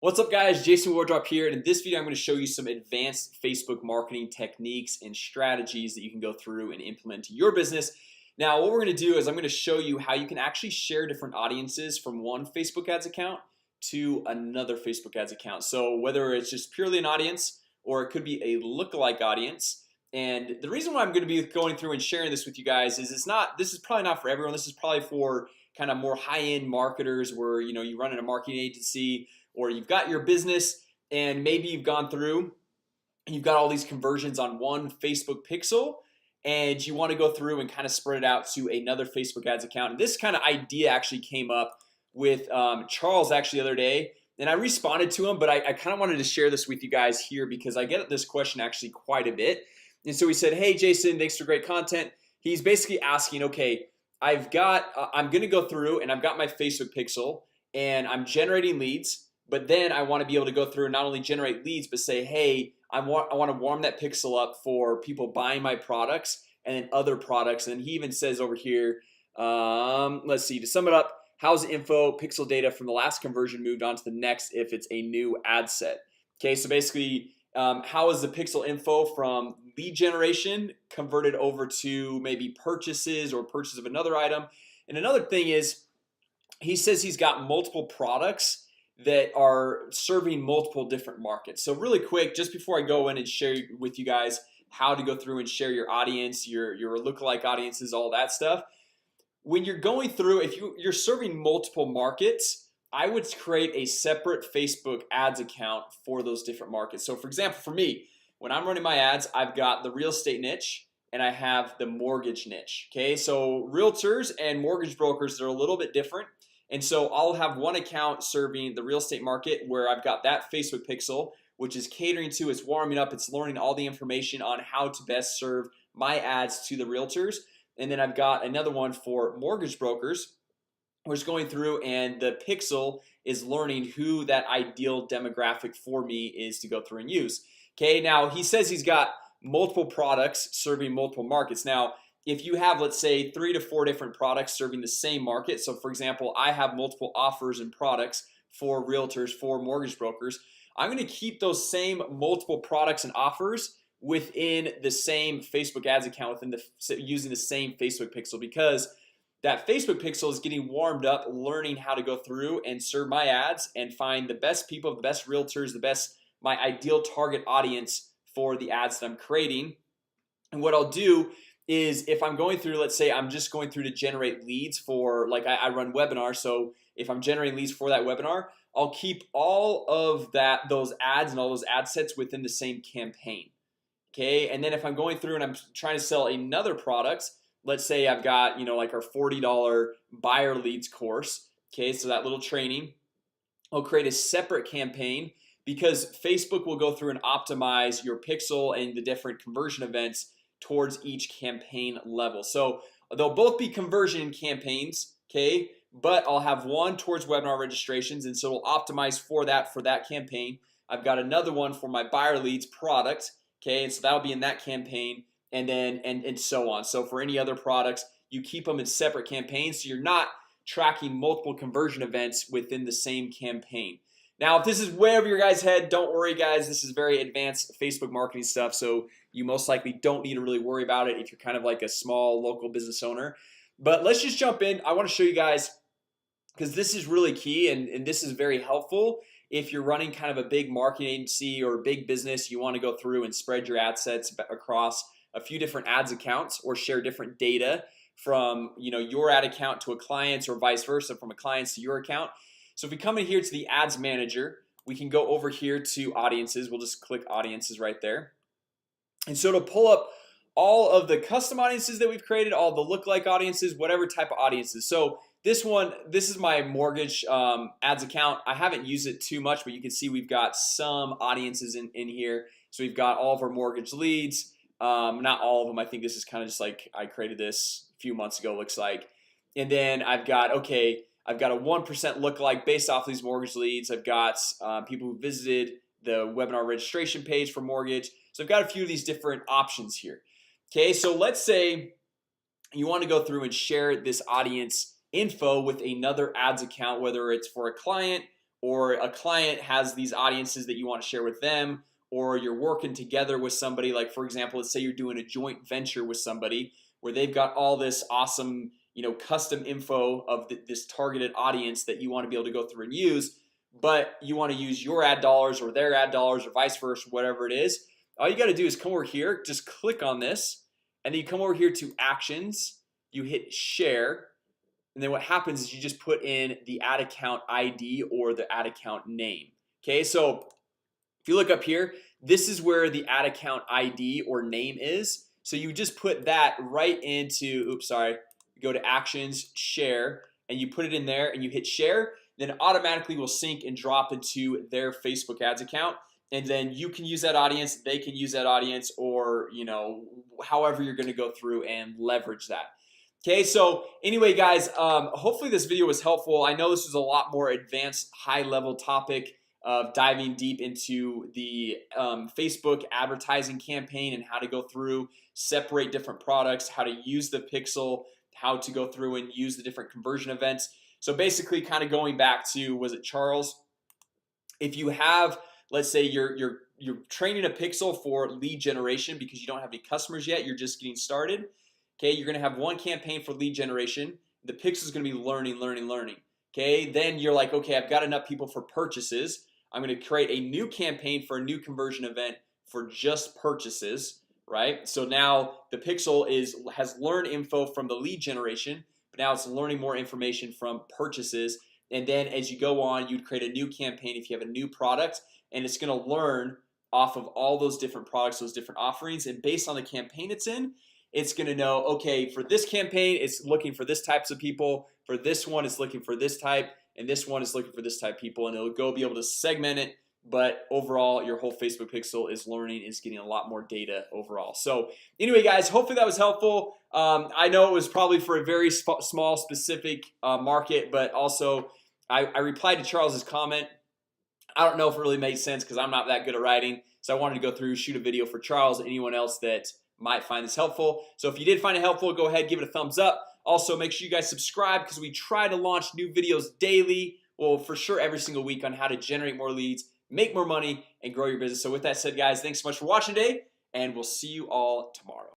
What's up guys, Jason Wardrop here, and in this video I'm going to show you some advanced Facebook marketing techniques and strategies that you can go through and implement to your business. Now what we're going to do is I'm going to show you how you can actually share different audiences from one Facebook ads account to another Facebook ads account. So whether it's just purely an audience or it could be a lookalike audience. And the reason why I'm going to be going through and sharing this with you guys is this is probably not for everyone. This is probably for kind of more high-end marketers where you run in a marketing agency, or you've got your business and maybe you've gone through and you've got all these conversions on one Facebook pixel and you want to go through and kind of spread it out to another Facebook ads account. And this kind of idea actually came up with Charles actually the other day, and I responded to him, but I kind of wanted to share this with you guys here because I get this question actually quite a bit. And so he said, hey Jason, thanks for great content. He's basically asking, okay, I'm gonna go through and I've got my Facebook pixel and I'm generating leads, but then I want to be able to go through and not only generate leads but say, hey, I want to warm that pixel up for people buying my products and then other products. And he even says over here, let's see, to sum it up, how's the info pixel data from the last conversion moved on to the next if it's a new ad set? Okay, so basically how is the pixel info from lead generation converted over to maybe purchases or purchase of another item? And another thing is he says he's got multiple products that are serving multiple different markets. So really quick, just before I go in and share with you guys how to go through and share your audience, your lookalike audiences, all that stuff. When you're going through, if you're serving multiple markets, I would create a separate Facebook ads account for those different markets. So for example, for me, when I'm running my ads, I've got the real estate niche and I have the mortgage niche. Okay, so realtors and mortgage brokers, they're a little bit different. And so I'll have one account serving the real estate market where I've got that Facebook pixel, which is catering to, it's warming up, it's learning all the information on how to best serve my ads to the realtors. And then I've got another one for mortgage brokers, which is going through and the pixel is learning who that ideal demographic for me is to go through and use. Okay, now he says he's got multiple products serving multiple markets. Now if you have, let's say, 3 to 4 different products serving the same market, so for example, I have multiple offers and products for realtors, for mortgage brokers, I'm going to keep those same multiple products and offers within the same Facebook ads account, using the same Facebook pixel, because that Facebook pixel is getting warmed up, learning how to go through and serve my ads and find the best people, the best realtors, my ideal target audience for the ads that I'm creating. And what I'll do is if I'm going through, let's say I'm just going through to generate leads for, like I run webinars, so if I'm generating leads for that webinar, I'll keep all of those ads and all those ad sets within the same campaign. Okay, and then if I'm going through and I'm trying to sell another product, let's say I've got like our $40 buyer leads course. Okay, so that little training, I'll create a separate campaign because Facebook will go through and optimize your pixel and the different conversion events towards each campaign level. So they'll both be conversion campaigns, okay, but I'll have one towards webinar registrations, and so we'll optimize for that campaign. I've got another one for my buyer leads product, okay, and so that'll be in that campaign, and then and so on. So for any other products, you keep them in separate campaigns so you're not tracking multiple conversion events within the same campaign. Now if this is way over your guys' head, don't worry guys, this is very advanced Facebook marketing stuff, so you most likely don't need to really worry about it if you're kind of like a small local business owner. But let's just jump in. I want to show you guys because this is really key, and this is very helpful if you're running kind of a big marketing agency or a big business. You want to go through and spread your ad sets across a few different ads accounts or share different data from your ad account to a client's or vice versa from a client's to your account. So if we come in here to the ads manager, we can go over here to audiences. We'll just click audiences right there. And so to pull up all of the custom audiences that we've created, all the lookalike audiences, whatever type of audiences. So this is my mortgage ads account. I haven't used it too much, but you can see we've got some audiences in here. So we've got all of our mortgage leads, not all of them. I think this is kind of just like I created this a few months ago, looks like. And then I've got a 1% lookalike based off these mortgage leads. I've got people who visited the webinar registration page for mortgage. So I've got a few of these different options here. Okay, so let's say you want to go through and share this audience info with another ads account, whether it's for a client or a client has these audiences that you want to share with them, or you're working together with somebody, like for example, let's say you're doing a joint venture with somebody where they've got all this awesome, custom info of this targeted audience that you want to be able to go through and use, but you want to use your ad dollars or their ad dollars or vice versa, whatever it is. All you got to do is come over here, just click on this, and then you come over here to actions, you hit share, and then what happens is you just put in the ad account ID or the ad account name. Okay, so if you look up here, this is where the ad account ID or name is. So you just put that right into, oops, sorry, go to actions, share, and you put it in there and you hit share, then it automatically will sync and drop into their Facebook ads account. And then you can use that audience, they can use that audience, or however you're gonna go through and leverage that. Okay, so anyway guys, hopefully this video was helpful. I know this was a lot more advanced, high-level topic of diving deep into the Facebook advertising campaign and how to go through, separate different products, how to use the pixel, how to go through and use the different conversion events. So basically kind of going back to, was it Charles? If you have, let's say you're training a pixel for lead generation because you don't have any customers yet, you're just getting started. Okay, you're gonna have one campaign for lead generation. The pixel is gonna be learning. Okay, then you're like, okay, I've got enough people for purchases. I'm gonna create a new campaign for a new conversion event for just purchases, right? So now the pixel has learned info from the lead generation, but now it's learning more information from purchases. And then as you go on, you'd create a new campaign if you have a new product, and it's gonna learn off of all those different products, those different offerings, and based on the campaign it's in, it's gonna know, okay, for this campaign it's looking for this types of people, for this one it's looking for this type, and this one is looking for this type of people, and it'll go be able to segment it. But overall your whole Facebook pixel is learning, is getting a lot more data overall. So anyway guys, hopefully that was helpful. I know it was probably for a very small specific market, but also I replied to Charles's comment. I don't know if it really made sense because I'm not that good at writing, so I wanted to go through, shoot a video for Charles and anyone else that might find this helpful. So if you did find it helpful, go ahead, give it a thumbs up. Also make sure you guys subscribe because we try to launch new videos daily, well for sure every single week, on how to generate more leads, make more money, and grow your business. So with that said guys, thanks so much for watching today, and we'll see you all tomorrow.